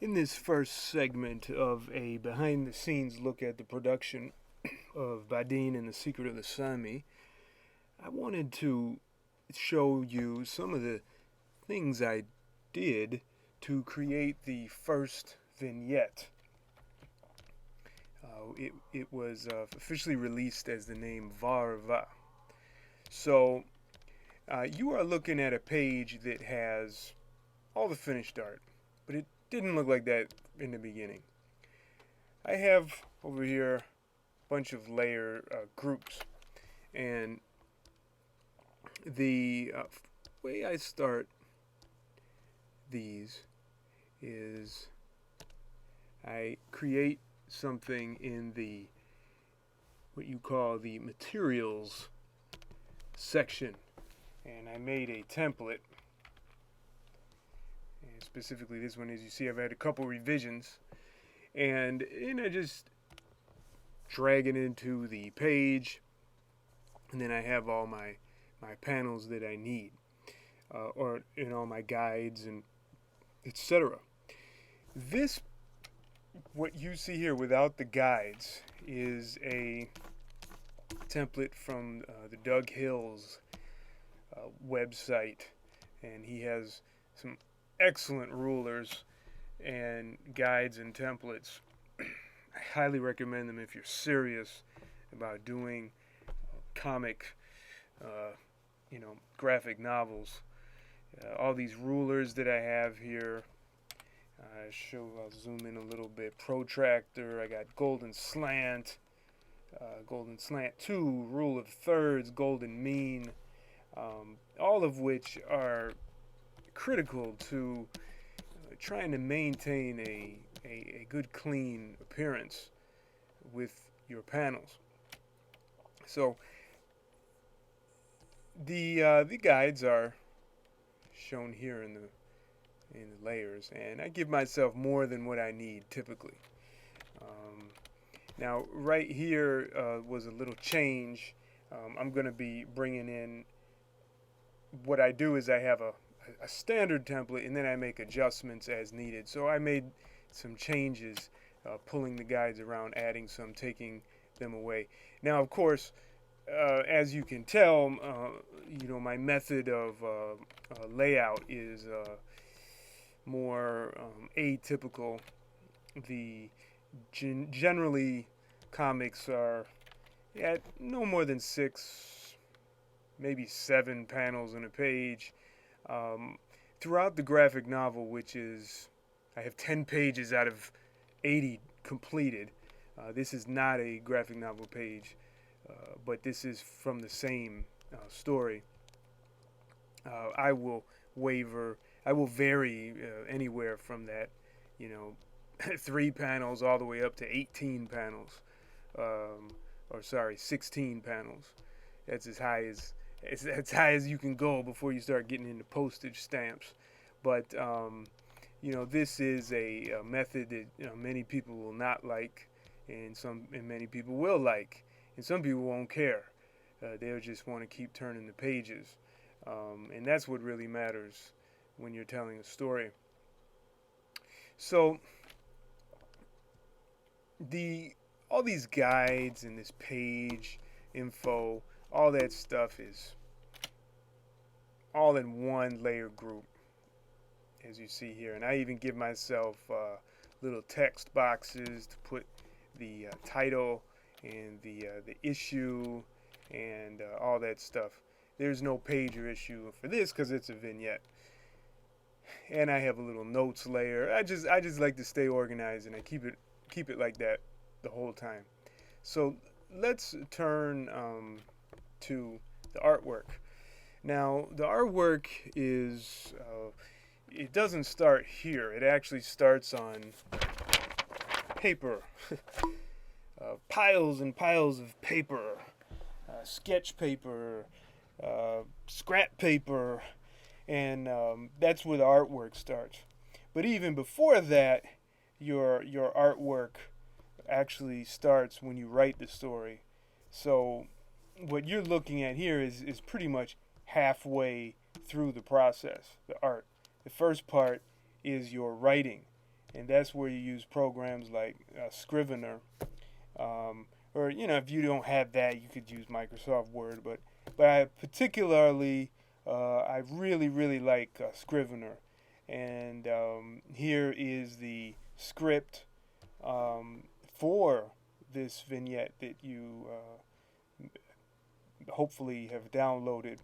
In this first segment of a behind the scenes look at the production of Badin and the Secret of the Saami, I wanted to show you some of the things I did to create the first vignette. It was officially released as the name Vaarvaa. So you are looking at a page that has all the finished art, but it didn't look like that in the beginning. I have over here a bunch of layer groups, and the way I start these is I create something in the what you call the materials section, and I made a template. And specifically this one, as you see, I've had a couple revisions, and I just drag it into the page, and then I have all my panels that I need, or in all my guides and etc. This, what you see here without the guides, is a template from the Doug Hill's website, and he has some excellent rulers and guides and templates. I highly recommend them if you're serious about doing comic, graphic novels. All these rulers that I have here. I'll zoom in a little bit. Protractor. I got golden slant, golden slant 2, rule of thirds, golden mean. All of which are critical to trying to maintain a good clean appearance with your panels. So the guides are shown here in the layers, and I give myself more than what I need typically. Now right here was a little change. I'm going to be bringing in, what I do is I have a standard template, and then I make adjustments as needed. So I made some changes, pulling the guides around, adding some, taking them away. Now, of course, as you can tell, my method of layout is more atypical. Generally, comics are at no more than 6, maybe 7 panels in a page. Throughout the graphic novel, which is, I have 10 pages out of 80 completed. This is not a graphic novel page, but this is from the same story. I will vary anywhere from that, 3 panels all the way up to 18 panels, 16 panels. That's as high as you can go before you start getting into postage stamps. But this is a method that many people will not like, and many people will like, and some people won't care. They'll just want to keep turning the pages, and that's what really matters when you're telling a story. So all these guides and this page info, all that stuff is all in one layer group, as you see here. And I even give myself little text boxes to put the title and the issue and all that stuff. There's no page or issue for this because it's a vignette. And I have a little notes layer. I just like to stay organized, and I keep it like that the whole time. So let's turn to the artwork. Now, the artwork is, it doesn't start here. It actually starts on paper. Piles and piles of paper, sketch paper, scrap paper, and that's where the artwork starts. But even before that, your artwork actually starts when you write the story. So what you're looking at here is pretty much halfway through the process, the art. The first part is your writing, and that's where you use programs like Scrivener, or if you don't have that, you could use Microsoft Word. But I particularly I really like Scrivener, and here is the script for this vignette that you hopefully have downloaded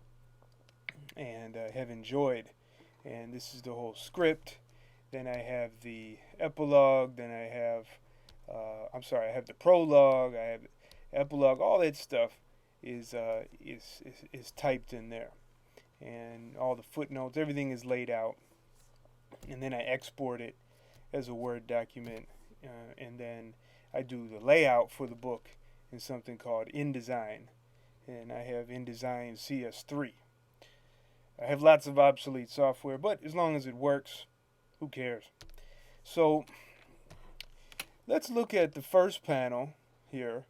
and have enjoyed. And this is the whole script. Then I have the epilogue. Then I have, I have the prologue. I have epilogue. All that stuff is typed in there, and all the footnotes. Everything is laid out, and then I export it as a Word document, and then I do the layout for the book in something called InDesign, and I have InDesign CS3. I have lots of obsolete software, but as long as it works, who cares? So let's look at the first panel here,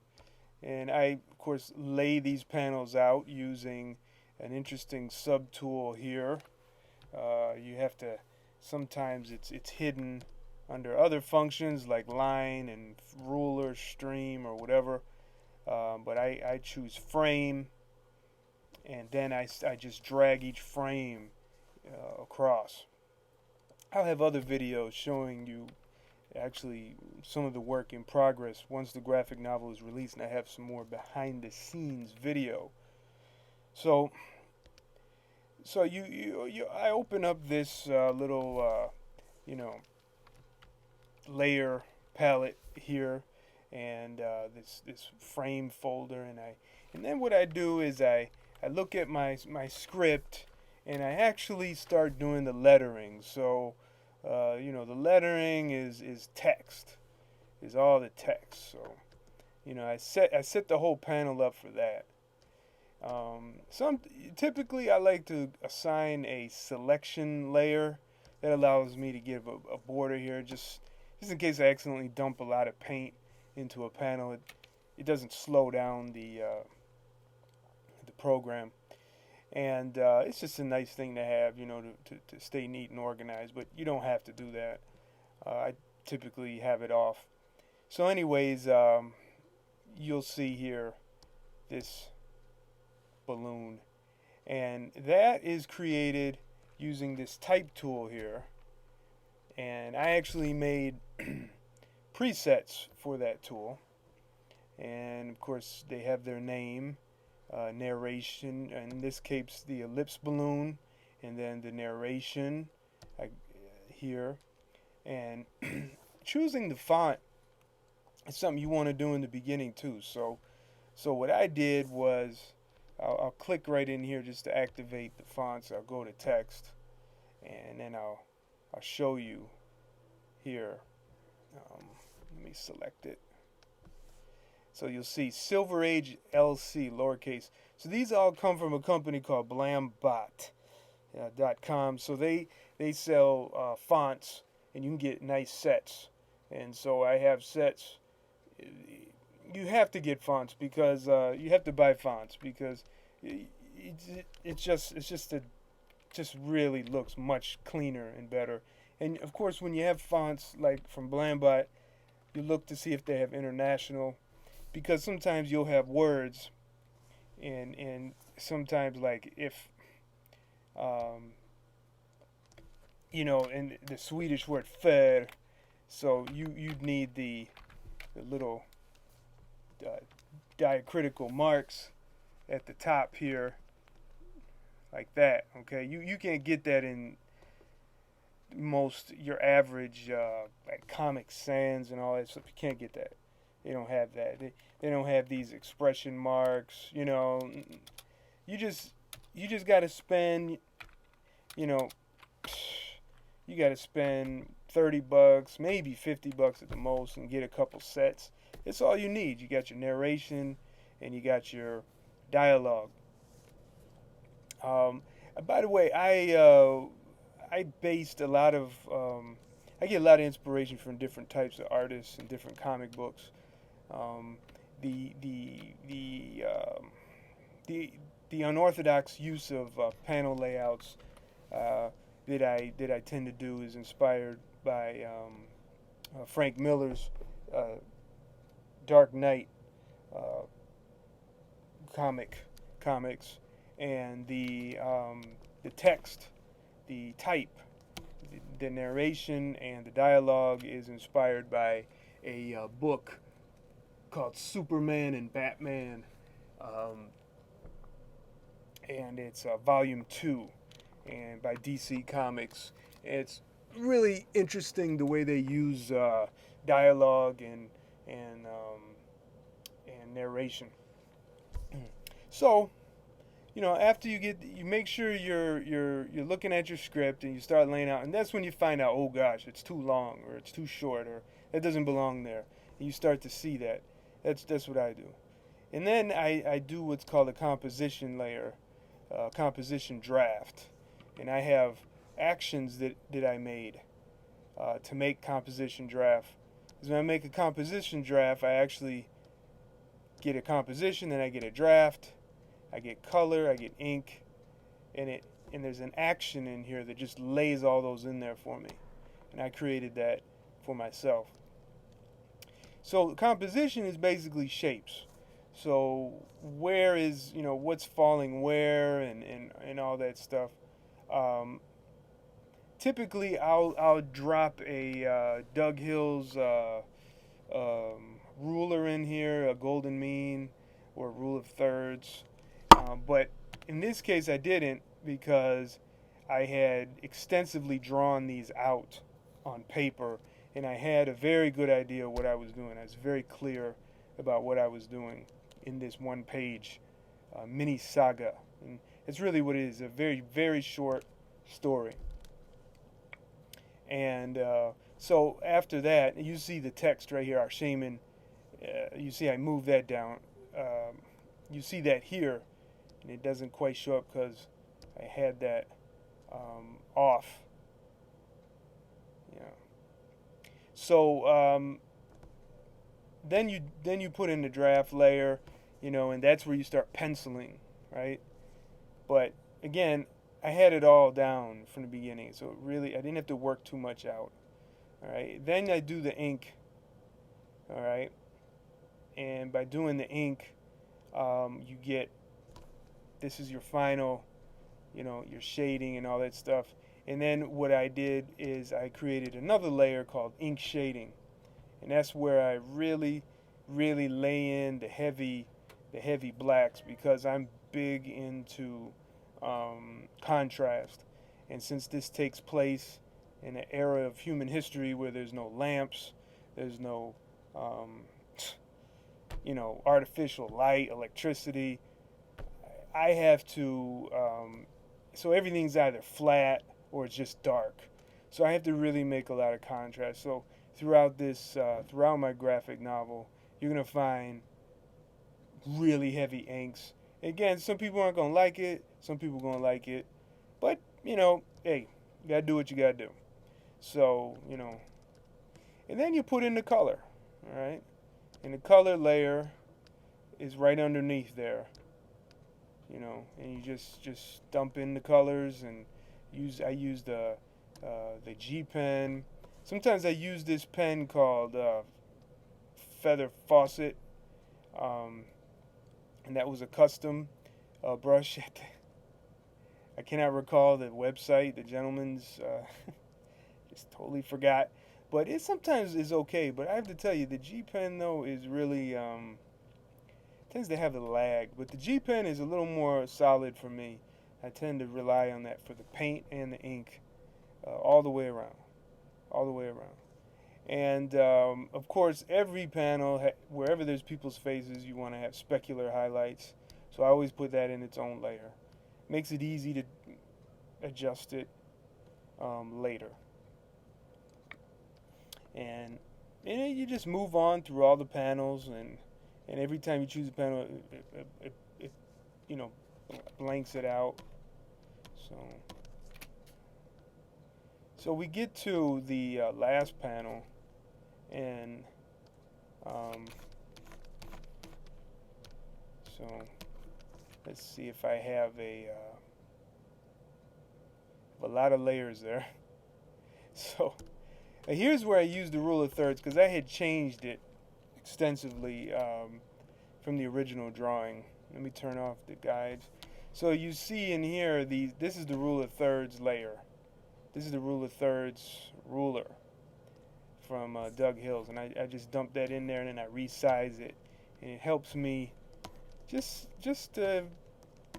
and I of course lay these panels out using an interesting subtool here. You have to, sometimes it's hidden under other functions like line and ruler, stream, or whatever, but I choose frame, and then I just drag each frame across. I'll have other videos showing you actually some of the work in progress once the graphic novel is released, and I have some more behind the scenes video. So I open up this little layer palette here, and this frame folder, and then what I do is I look at my script, and I actually start doing the lettering. So the lettering is text, is all the text. So I set the whole panel up for that. Typically I like to assign a selection layer that allows me to give a border here, just in case I accidentally dump a lot of paint into a panel. It doesn't slow down the program, and it's just a nice thing to have, to stay neat and organized. But you don't have to do that. I typically have it off. So anyways, you'll see here this balloon, and that is created using this type tool here, and I actually made presets for that tool, and of course they have their name, narration, in this case the ellipse balloon, and then the narration here, and choosing the font is something you want to do in the beginning too. So what I did was I'll click right in here just to activate the fonts. I'll go to text, and then I'll show you here. Let me select it. So you'll see Silver Age LC, lowercase. So these all come from a company called blambot.com. So they sell fonts, and you can get nice sets. And so I have sets. You have to get fonts because you have to buy fonts because it just really looks much cleaner and better. And of course, when you have fonts like from Blambot, you look to see if they have international, because sometimes you'll have words, and sometimes like if in the Swedish word för, so you'd need the little diacritical marks at the top here, like that. Okay, you can't get that in your average like Comic Sans and all that stuff. You can't get that. They don't have that. They don't have these expression marks. You just got to spend. You got to spend $30, maybe $50 at the most, and get a couple sets. It's all you need. You got your narration, and you got your dialogue. By the way, I based a lot of I get a lot of inspiration from different types of artists and different comic books. The unorthodox use of panel layouts that I tend to do is inspired by Frank Miller's Dark Knight uh, comics, and the text, the type, the narration, and the dialogue is inspired by a book called Superman and Batman, um, and it's Volume 2, and by DC Comics. It's really interesting the way they use dialogue and narration. So, after you make sure you're looking at your script and you start laying out, and that's when you find out, oh gosh, it's too long or it's too short or it doesn't belong there. And you start to see that. That's what I do. And then I do what's called a composition layer, composition draft, and I have actions that I made to make composition draft. Because when I make a composition draft, I actually get a composition, then I get a draft, I get color, I get ink, and there's an action in here that just lays all those in there for me. And I created that for myself. So composition is basically shapes. So where is, what's falling where and all that stuff. Typically I'll drop a Doug Hill's ruler in here, a golden mean or a rule of thirds. But in this case I didn't, because I had extensively drawn these out on paper, and I had a very good idea of what I was doing. I was very clear about what I was doing in this one page mini saga. And it's really what it is, a very, very short story. And so after that, you see the text right here, our shaman. You see I moved that down. You see that here, and it doesn't quite show up because I had that off. Yeah. So then you put in the draft layer, and that's where you start penciling, right? But again, I had it all down from the beginning, so really I didn't have to work too much out. All right. Then I do the ink. All right. And by doing the ink, you get, this is your final, your shading and all that stuff. And then what I did is I created another layer called ink shading, and that's where I really, really lay in the heavy blacks, because I'm big into contrast. And since this takes place in an era of human history where there's no lamps, there's no artificial light, electricity, I have to, so everything's either flat or it's just dark. So I have to really make a lot of contrast. So throughout my graphic novel, you're going to find really heavy inks. Again, some people aren't going to like it, some people are going to like it, but, hey, you got to do what you got to do. So, and then you put in the color, all right? And the color layer is right underneath there, and you just dump in the colors, and I use the G pen. Sometimes I use this pen called Feather Fawcett, and that was a custom brush. I cannot recall the website, the gentleman's, just totally forgot. But it sometimes is okay. But I have to tell you, the G pen though is really tends to have a lag. But the G pen is a little more solid for me. I tend to rely on that for the paint and the ink, all the way around, And of course, every panel, wherever there's people's faces, you want to have specular highlights. So I always put that in its own layer. Makes it easy to adjust it later. And you just move on through all the panels, and every time you choose a panel, it blanks it out. So we get to the last panel, and so let's see if I have a lot of layers there. So Here's where I used the rule of thirds because I had changed it extensively from the original drawing. Let me turn off the guides. So you see in here, this is the rule of thirds layer. This is the rule of thirds ruler from Doug Hills, and I just dump that in there and then I resize it, and it helps me just to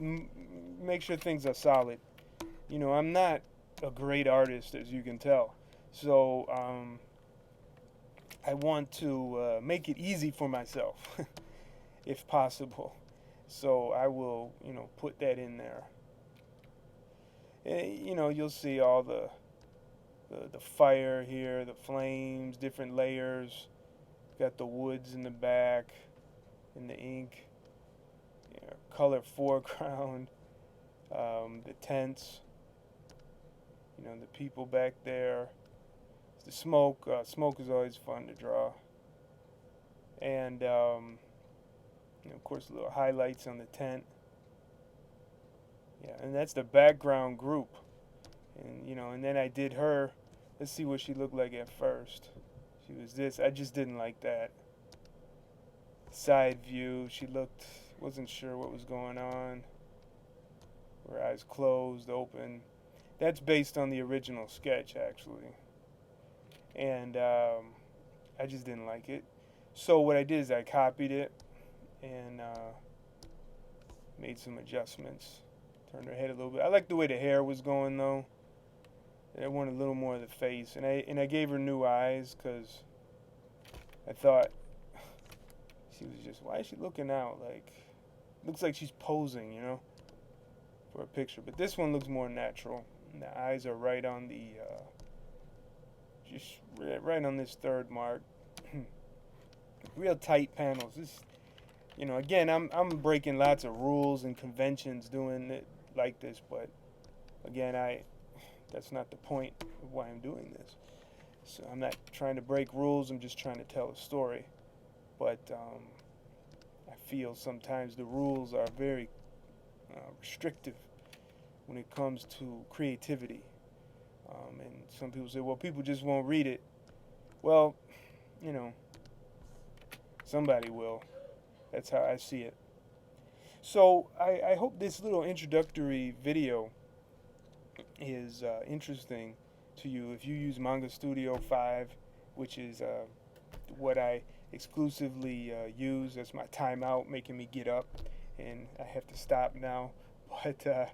make sure things are solid. You know, I'm not a great artist, as you can tell, so I want to make it easy for myself if possible. So I will, you know, put that in there. And, you know, you'll see all the fire here, the flames, different layers. Got the woods in the back, and the ink. Yeah, color foreground, the tents. You know, the people back there. The smoke. Smoke is always fun to draw. And you know, of course, little highlights on the tent. Yeah, and that's the background group. And you know, and then I did her. Let's see what she looked like at first. She was this. I just didn't like that. Side view. She wasn't sure what was going on. Her eyes closed, open. That's based on the original sketch, actually. And I just didn't like it. So what I did is I copied it and made some adjustments. Turned her head a little bit. I like the way the hair was going though. I wanted a little more of the face, and I gave her new eyes because I thought she was just, why is she looking out? Like, looks like she's posing, you know, for a picture. But this one looks more natural. And the eyes are right on the just right on this third mark. Real tight panels. This, you know, again, I'm breaking lots of rules and conventions doing it like this, but again, that's not the point of why I'm doing this. So I'm not trying to break rules. I'm just trying to tell a story. But I feel sometimes the rules are very restrictive when it comes to creativity. And some people say, well, people just won't read it. Well, you know, somebody will. That's how I see it. So I hope this little introductory video is interesting to you. If you use Manga Studio 5, which is what I exclusively use, that's my timeout, making me get up, and I have to stop now. But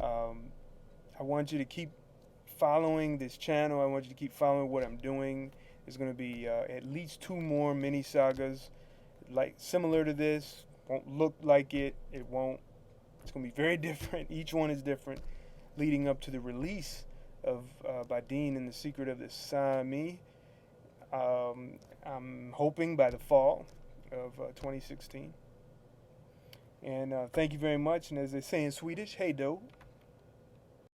I want you to keep following this channel. I want you to keep following what I'm doing. There's going to be at least 2 more mini sagas like similar to this. Won't look like it. It won't. It's going to be very different. Each one is different, leading up to the release of Badin and the Secret of the Saami. I'm hoping by the fall of 2016. And thank you very much. And as they say in Swedish, hej då.